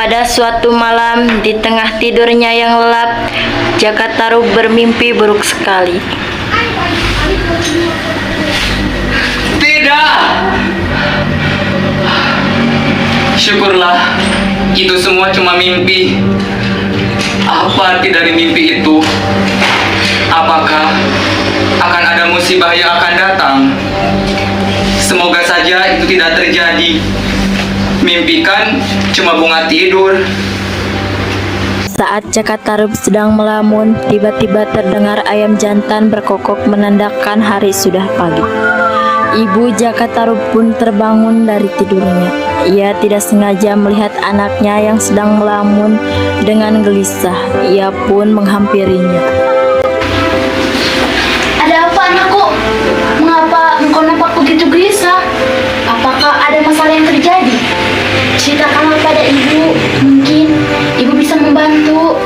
Pada suatu malam, di tengah tidurnya yang lelap, Jaka Tarub bermimpi buruk sekali. Tidak! Syukurlah, itu semua cuma mimpi. Apa arti dari mimpi itu? Apakah akan ada musibah yang akan datang? Semoga saja itu tidak terjadi. Mimpi kan cuma bunga tidur. Saat Jaka Tarub sedang melamun, tiba-tiba terdengar ayam jantan berkokok menandakan hari sudah pagi. Ibu Jaka Tarub pun terbangun dari tidurnya. Ia tidak sengaja melihat anaknya yang sedang melamun dengan gelisah. Ia pun menghampirinya. Ada apa anakku? Mengapa engkau nampak begitu gelisah? Apakah ada masalah yang terjadi? Ceritakanlah pada ibu, mungkin ibu bisa membantu.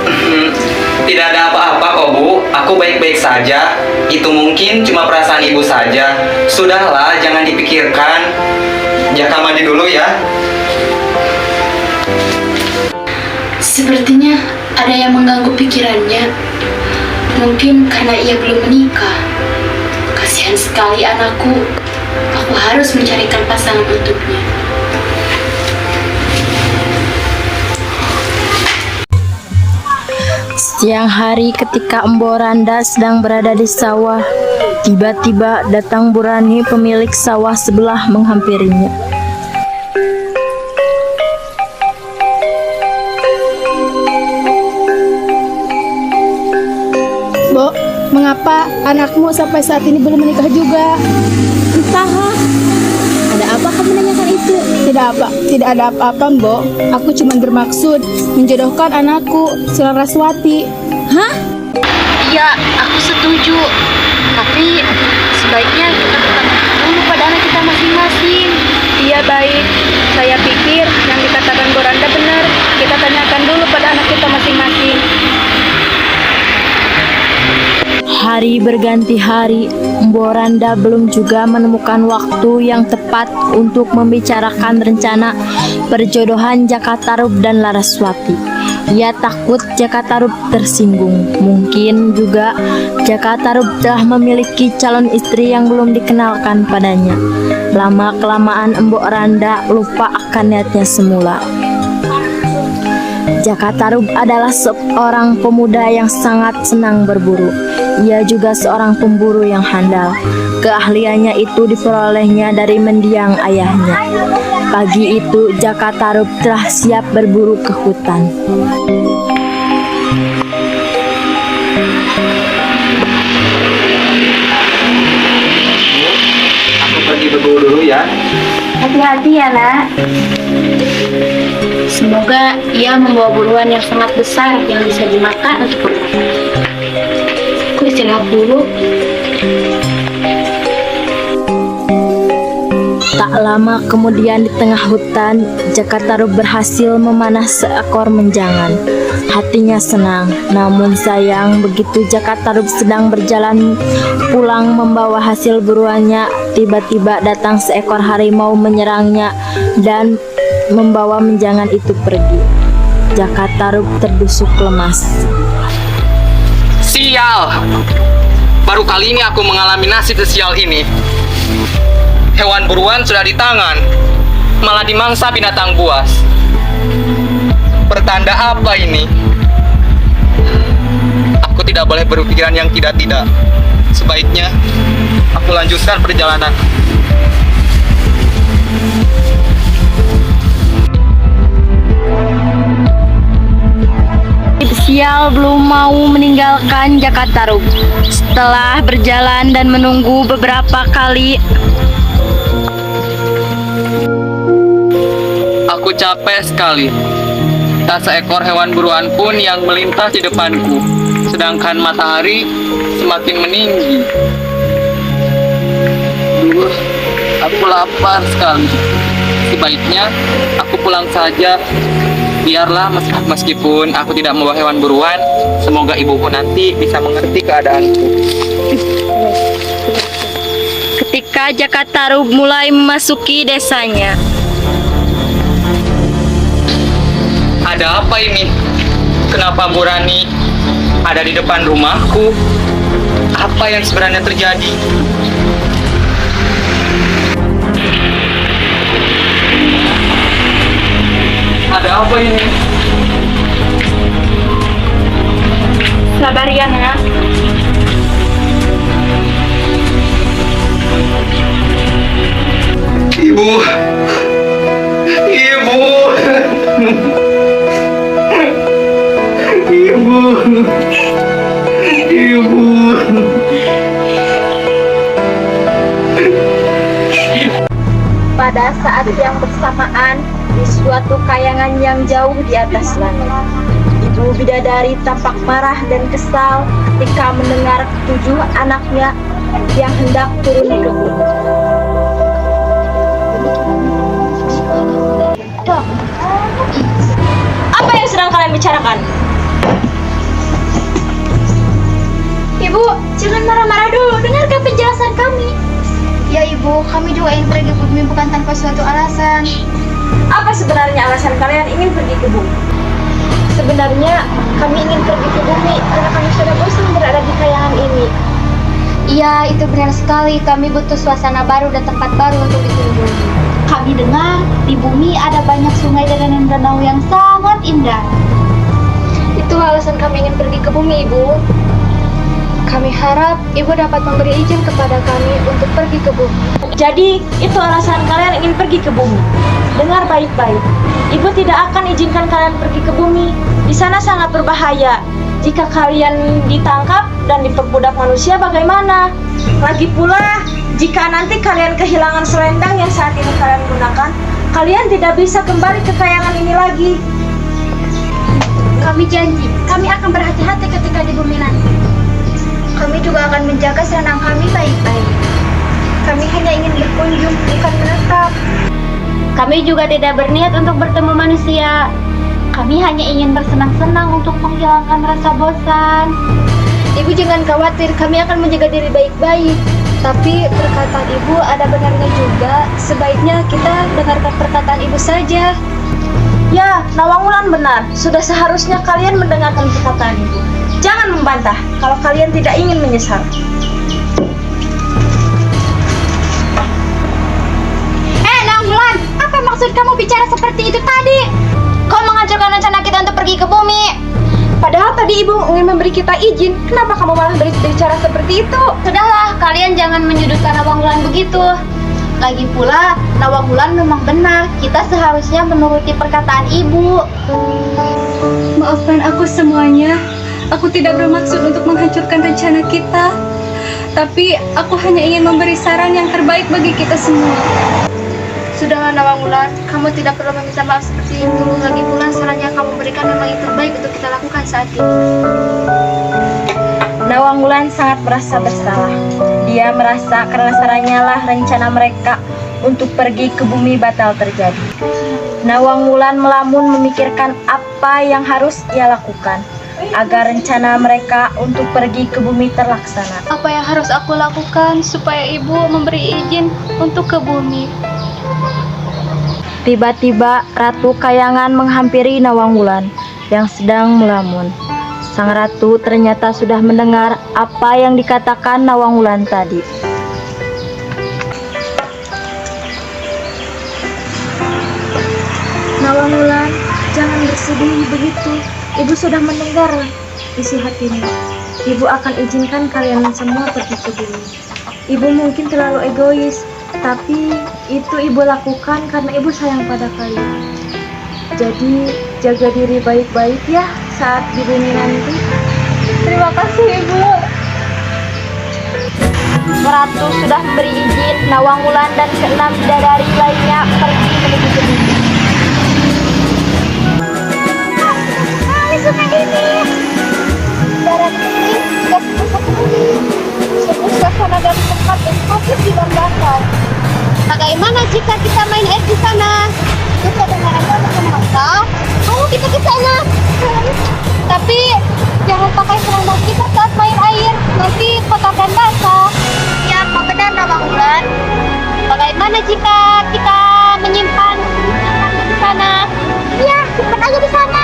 Tidak ada apa-apa kok Bu, aku baik-baik saja. Itu mungkin cuma perasaan ibu saja. Sudahlah, jangan dipikirkan. Jaka mandi dulu ya. Sepertinya ada yang mengganggu pikirannya. Mungkin karena ia belum menikah. Kasihan sekali anakku. Aku harus mencarikan pasangan untuknya. Siang hari ketika Embo Randa sedang berada di sawah, tiba-tiba datang Burani pemilik sawah sebelah menghampirinya. Bo, mengapa anakmu sampai saat ini belum menikah juga? Entah. Ada apa kamu menanyakan itu? Tidak ada apa-apa, Mbok. Aku cuma bermaksud menjodohkan anakku, Sularaswati. Hah? Iya, aku setuju. Tapi sebaiknya kita bertanya dulu pada anak kita masing-masing. Iya, baik. Saya pikir yang dikatakan Boranda benar. Kita tanyakan dulu pada anak kita masing-masing. Hari berganti hari, Embo Randa belum juga menemukan waktu yang tepat untuk membicarakan rencana perjodohan Jaka Tarub dan Laraswati. Ia takut Jaka Tarub tersinggung. Mungkin juga Jaka Tarub telah memiliki calon istri yang belum dikenalkan padanya. Lama-kelamaan Embo Randa lupa akan niatnya semula. Jaka Tarub adalah seorang pemuda yang sangat senang berburu. Ia juga seorang pemburu yang handal. Keahliannya itu diperolehnya dari mendiang ayahnya. Pagi itu Jaka Tarub telah siap berburu ke hutan. Aku pergi berburu dulu ya. Hati-hati ya, Nak. Semoga ia membawa buruan yang sangat besar yang bisa dimakan untuk berburu. Aku istirahat dulu. Tak lama kemudian di tengah hutan, Jaka Tarub berhasil memanah seekor menjangan. Hatinya senang, namun sayang begitu Jaka Tarub sedang berjalan pulang membawa hasil buruannya, tiba-tiba datang seekor harimau menyerangnya dan membawa menjangan itu pergi. Jaka Tarub terdusuk lemas. Sial! Baru kali ini aku mengalami nasib sesial ini. Hewan buruan sudah di tangan, malah dimangsa binatang buas. Pertanda apa ini? Aku tidak boleh berpikiran yang tidak-tidak. Sebaiknya aku lanjutkan perjalanan. Sial belum mau meninggalkan Jaka Tarub. Setelah berjalan dan menunggu beberapa kali, aku capek sekali. Tak seekor hewan buruan pun yang melintas di depanku, sedangkan matahari semakin meninggi. Duh, aku lapar sekali. Sebaiknya aku pulang saja. Biarlah meskipun aku tidak membawa hewan buruan, semoga ibuku nanti bisa mengerti keadaanku. ketika Jaka Tarub mulai memasuki desanya. Ada apa ini? Kenapa Bu Rani ada di depan rumahku? Apa yang sebenarnya terjadi? Ada apa ini? Sabar ya, Nak. Ibu. Ibu. Ibu. Ibu. Pada saat yang bersamaan, di suatu kayangan yang jauh di atas langit, Ibu Bidadari tampak marah dan kesal ketika mendengar ketujuh anaknya yang hendak turun ke bumi. Apa yang sedang kalian bicarakan? Ibu, jangan marah-marah dulu. Dengarkan penjelasan kami. Ya Ibu, kami juga ingin pergi ke bumi bukan tanpa suatu alasan. Apa sebenarnya alasan kalian ingin pergi ke bumi? Sebenarnya kami ingin pergi ke bumi karena kami sudah bosan berada di kayangan ini. Iya, itu benar sekali. Kami butuh suasana baru dan tempat baru untuk dikunjungi. Kami dengar di bumi ada banyak sungai dan danau yang sangat indah. Itu alasan kami ingin pergi ke bumi, Ibu. Kami harap Ibu dapat memberi izin kepada kami untuk pergi ke bumi. Jadi, itu alasan kalian ingin pergi ke bumi. Dengar baik-baik. Ibu tidak akan izinkan kalian pergi ke bumi. Di sana sangat berbahaya. Jika kalian ditangkap dan diperbudak manusia, bagaimana? Lagi pula, jika nanti kalian kehilangan selendang yang saat ini kalian gunakan, kalian tidak bisa kembali ke kayangan ini lagi. Kami janji, kami akan berhati-hati ketika di bumi nanti. Kami juga akan menjaga selendang kami baik-baik. Kami hanya ingin berkunjung, bukan menetap. Kami juga tidak berniat untuk bertemu manusia. Kami hanya ingin bersenang-senang untuk menghilangkan rasa bosan. Ibu jangan khawatir, kami akan menjaga diri baik-baik. Tapi perkataan Ibu ada benarnya juga. Sebaiknya kita dengarkan perkataan Ibu saja. Ya, Nawangwulan benar. Sudah seharusnya kalian mendengarkan perkataan Ibu. Jangan membantah kalau kalian tidak ingin menyesal. Nawangwulan, apa maksud kamu bicara seperti itu tadi? Kau menghancurkan rencana kita untuk pergi ke bumi. Padahal tadi Ibu ingin memberi kita izin. Kenapa kamu malah berbicara seperti itu? Sudahlah, kalian jangan menyudutkan Nawangwulan begitu. Lagi pula, Nawangwulan memang benar. Kita seharusnya menuruti perkataan Ibu. Maafkan aku semuanya. Aku tidak bermaksud untuk menghancurkan rencana kita. Tapi aku hanya ingin memberi saran yang terbaik bagi kita semua. Sudahlah Nawangwulan, kamu tidak perlu meminta maaf seperti itu. Lagi pula saran yang kamu berikan memang yang terbaik untuk kita lakukan saat ini. Nawangwulan sangat merasa bersalah. Dia merasa karena sarannya lah rencana mereka untuk pergi ke bumi batal terjadi. Nawangwulan melamun memikirkan apa yang harus ia lakukan agar rencana mereka untuk pergi ke bumi terlaksana. Apa yang harus aku lakukan supaya ibu memberi izin untuk ke bumi? Tiba-tiba Ratu Kayangan menghampiri Nawangwulan yang sedang melamun. Sang ratu ternyata sudah mendengar apa yang dikatakan Nawangwulan tadi. Nawangwulan, jangan bersedih begitu. Ibu sudah mendengar isi hatimu. Ibu akan izinkan kalian semua pergi ke bumi. Ibu mungkin terlalu egois, tapi itu Ibu lakukan karena Ibu sayang pada kalian. Jadi jaga diri baik-baik ya saat di bumi nanti. Terima kasih Ibu. Ratu sudah memberi izin Nawangwulan dan keenam bidadari lainnya pergi menuju ke bumi. Di sungai ini, darat ini sudah sebesar bumi. Semua suasana dan tempat yang fokus di danau. Bagaimana jika kita main air di sana? Kita dengan aja bersama kau. Ayo kita ke sana. Tapi jangan pakai seragam kita saat main air. Nanti kotor dan basah. Ya, kau benar Nawangwulan. Bagaimana jika kita menyimpan di sana? Ya, simpan aja di sana.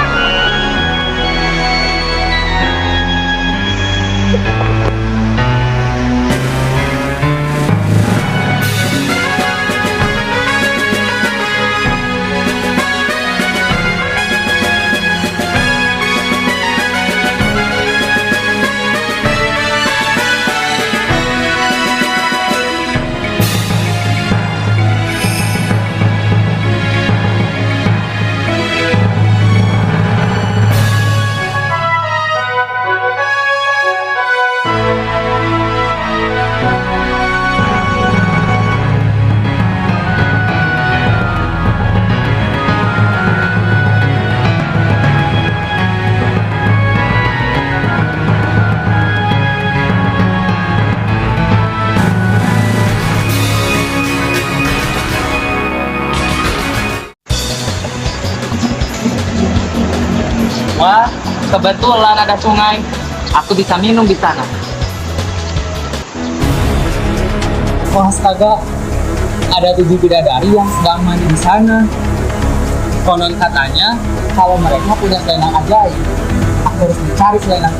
Wah, kebetulan ada sungai. Aku bisa minum di sana. Wah, astaga. Ada 7 bidadari yang sedang mandi di sana. Konon katanya, kalau mereka punya selendang ajaib, aku harus mencari selendang.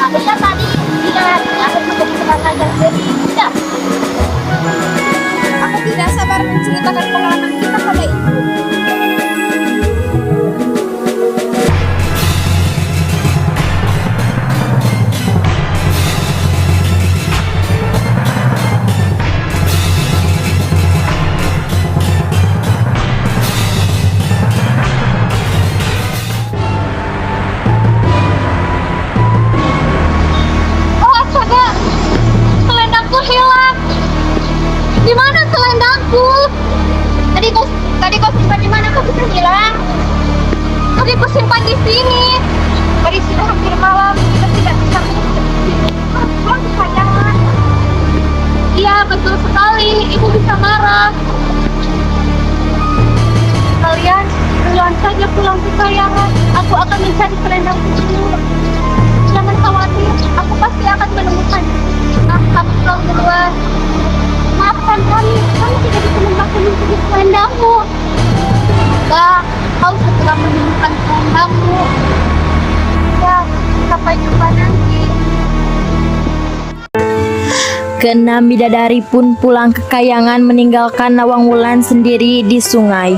Harusnya tadi lihat aku ketemu dengan yang tidak. Aku tidak sabar menceritakan pengalaman kita pada ibu. Oh astaga, selendangku hilang. Di mana selendangku? Tadi kau simpan di mana? Kau bisa hilang? Tadi kau simpan di sini. Tadi sudah hampir malam, kita tidak bisa pulang ke Kayangan. Iya betul sekali, ibu bisa marah. Kalian duluan saja pulang ke Kayangan. Aku akan mencari selendangku dulu. Jangan khawatir, aku pasti akan menemukannya. Kamu pulang duluan. Maafkan kami tidak bisa memakai mencuri selendangmu. Enggak, kau segera menemukan selendangmu. Ya, sampai jumpa nanti. Keenam bidadari pun pulang ke Kayangan meninggalkan Nawang Wulan sendiri di sungai.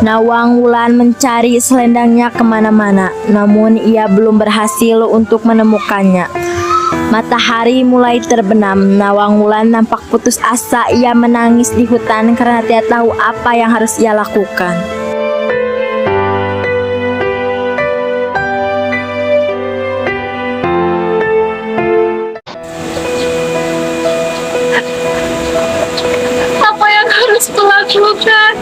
Nawang Wulan mencari selendangnya kemana-mana, namun ia belum berhasil untuk menemukannya. Matahari mulai terbenam. Nawang Wulan nampak putus asa. Ia menangis di hutan karena tidak tahu apa yang harus ia lakukan. Apa yang harus kulakukan?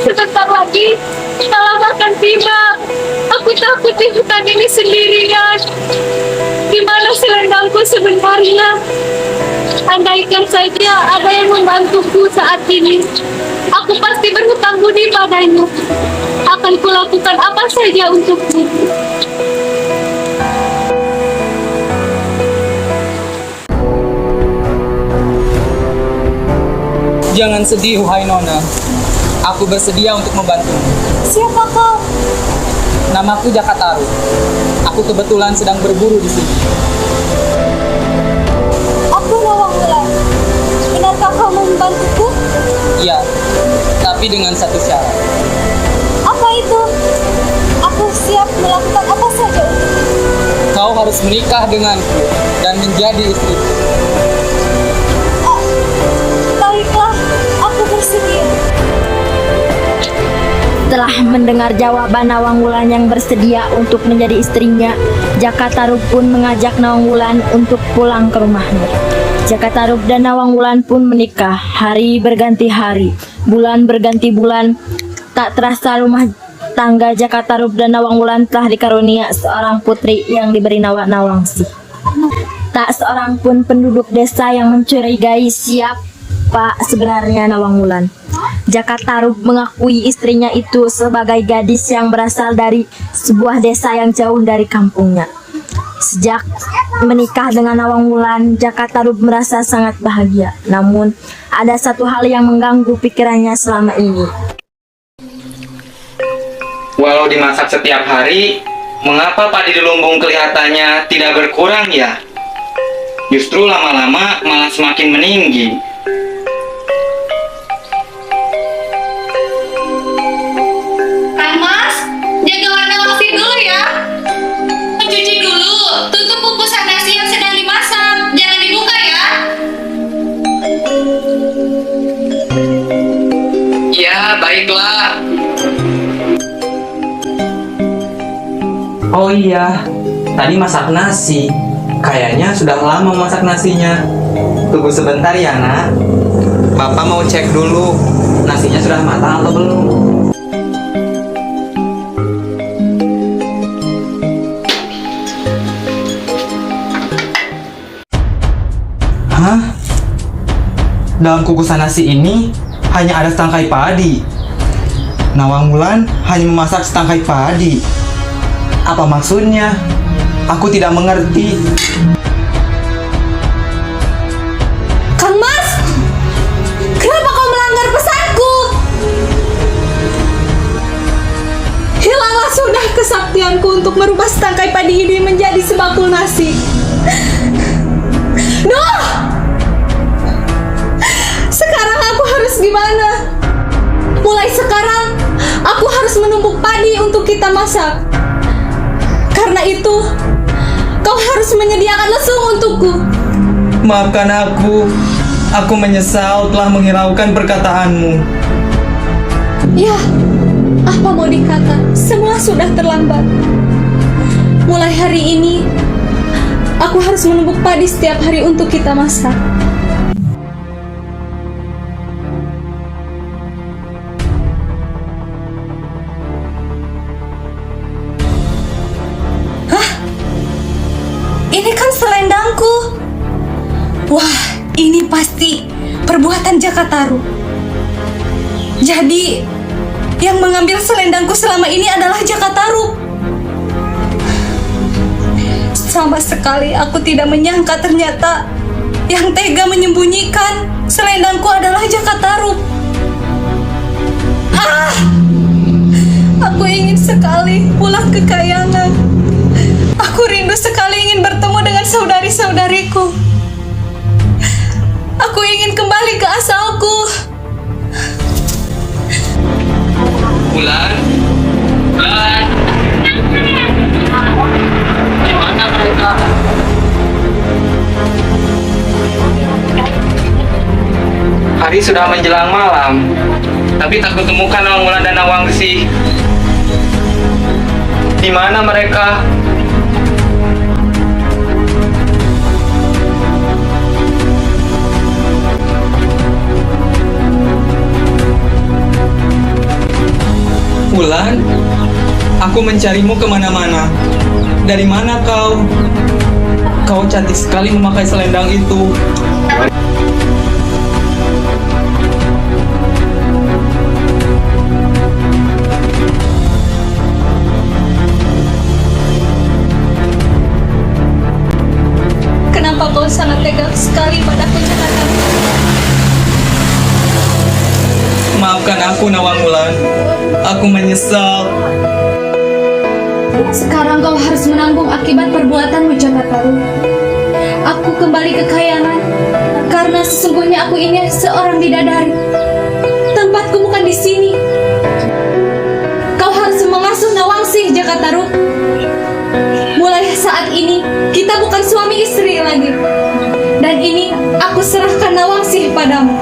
Sebentar lagi malam akan tiba. Aku takut di hutan ini sendirian. Di mana selendangku sebenarnya? Andaikan saja ada yang membantuku saat ini, aku pasti berhutang budi padanya. Akan kulakukan apa saja untukmu. Jangan sedih, wahai Nona. Aku bersedia untuk membantumu. Siapa kau? Namaku Jakataru. Aku kebetulan sedang berburu di sini. Aku Nawang Wulan. Benarkah kau mau membantuku? Iya, tapi dengan satu syarat. Apa itu? Aku siap melakukan apa saja. Kau harus menikah denganku dan menjadi istriku. Baiklah, aku bersedia. Setelah mendengar jawaban Nawang Wulan yang bersedia untuk menjadi istrinya, Jakatarup pun mengajak Nawang Wulan untuk pulang ke rumahnya. Jakatarup dan Nawang Wulan pun menikah. Hari berganti hari, bulan berganti bulan. Tak terasa rumah tangga Jakatarup dan Nawang Wulan telah dikarunia seorang putri yang diberi nama Nawangsi. Tak seorang pun penduduk desa yang mencurigai siapa sebenarnya Nawang Wulan. Jakatarup mengakui istrinya itu sebagai gadis yang berasal dari sebuah desa yang jauh dari kampungnya. Sejak menikah dengan Nawang Wulan, Jakatarup merasa sangat bahagia. Namun, ada satu hal yang mengganggu pikirannya selama ini. Walau dimasak setiap hari, mengapa padi di lumbung kelihatannya tidak berkurang ya? Justru lama-lama malah semakin meninggi. Mas, jaga warna nasi dulu ya. Mencuci dulu, tutup bungkusan nasi yang sedang dimasak. Jangan dibuka ya. Ya, baiklah. Oh iya, tadi masak nasi. Kayaknya sudah lama masak nasinya. Tunggu sebentar ya, Nak. Bapak mau cek dulu, nasinya sudah matang atau belum. Dalam kukusan nasi ini hanya ada setangkai padi. Nawang Wulan hanya memasak setangkai padi. Apa maksudnya? Aku tidak mengerti. Kang Mas, kenapa kau melanggar pesanku? Hilanglah sudah kesaktianku untuk merubah setangkai padi ini menjadi sebakul nasi. Duh! Sekarang aku harus gimana? Mulai sekarang, aku harus menumbuk padi untuk kita masak. Karena itu, kau harus menyediakan lesung untukku. Maafkan aku menyesal telah menghiraukan perkataanmu. Ya, apa mau dikata, semua sudah terlambat. Mulai hari ini, aku harus menumbuk padi setiap hari untuk kita masak. Ini kan selendangku. Wah, ini pasti perbuatan Jakataru. Jadi, yang mengambil selendangku selama ini adalah Jakataru. Sama sekali aku tidak menyangka ternyata yang tega menyembunyikan selendangku adalah Jakataru. Ah! Aku ingin sekali pulang ke Kayangan. Aku rindu sekali ingin bertemu dengan saudari-saudariku. Aku ingin kembali ke asalku. Wulan? Gimana mereka? Hari sudah menjelang malam, tapi tak kutemukan Nawang Wulan dan Nawangsi. Di mana mereka? Wulan, aku mencarimu kemana-mana. Dari mana kau? Kau cantik sekali memakai selendang itu. Kenapa kau sangat tega sekali padaku, Jakataru? Maafkan aku, Nawang Wulan. Aku menyesal. Sekarang kau harus menanggung akibat perbuatanmu, Jakataru. Aku kembali ke Kayangan karena sesungguhnya aku ini seorang bidadari. Tempatku bukan di sini. Kau harus mengasuh Nawangsi, Jakataru. Mulai saat ini kita bukan suami istri lagi. Dan ini aku serahkan Nawangsi padamu.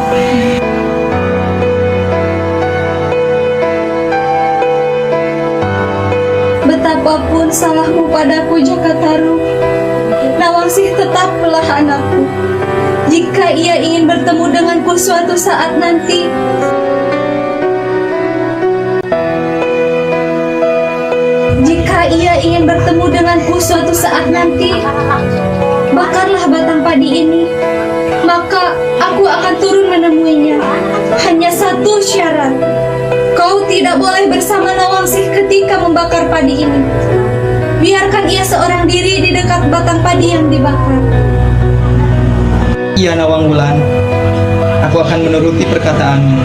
Betapapun salahmu padaku, Jakataru, Nawangsi tetaplah anakku. Jika ia ingin bertemu denganku suatu saat nanti, bakarlah batang padi ini, maka aku akan turun menemuinya. Hanya satu syarat, kau tidak boleh bersama Nawangsi ketika membakar padi ini. Biarkan ia seorang diri di dekat batang padi yang dibakar. Iya, Nawang Wulan. Aku akan menuruti perkataanmu.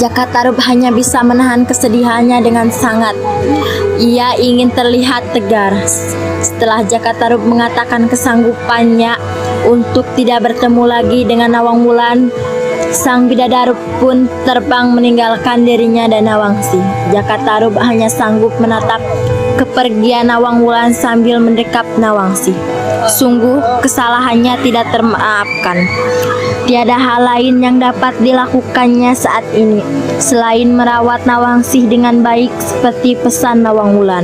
Jakatarup hanya bisa menahan kesedihannya dengan sangat. Ia ingin terlihat tegar. Setelah Jakatarup mengatakan kesanggupannya untuk tidak bertemu lagi dengan Nawang Wulan, sang bidadari pun terbang meninggalkan dirinya dan Nawangsi. Jakatarup hanya sanggup menatap kepergian Nawang Wulan sambil mendekap Nawangsi. Sungguh kesalahannya tidak termaafkan. Tiada hal lain yang dapat dilakukannya saat ini selain merawat Nawangsi dengan baik seperti pesan Nawang Wulan.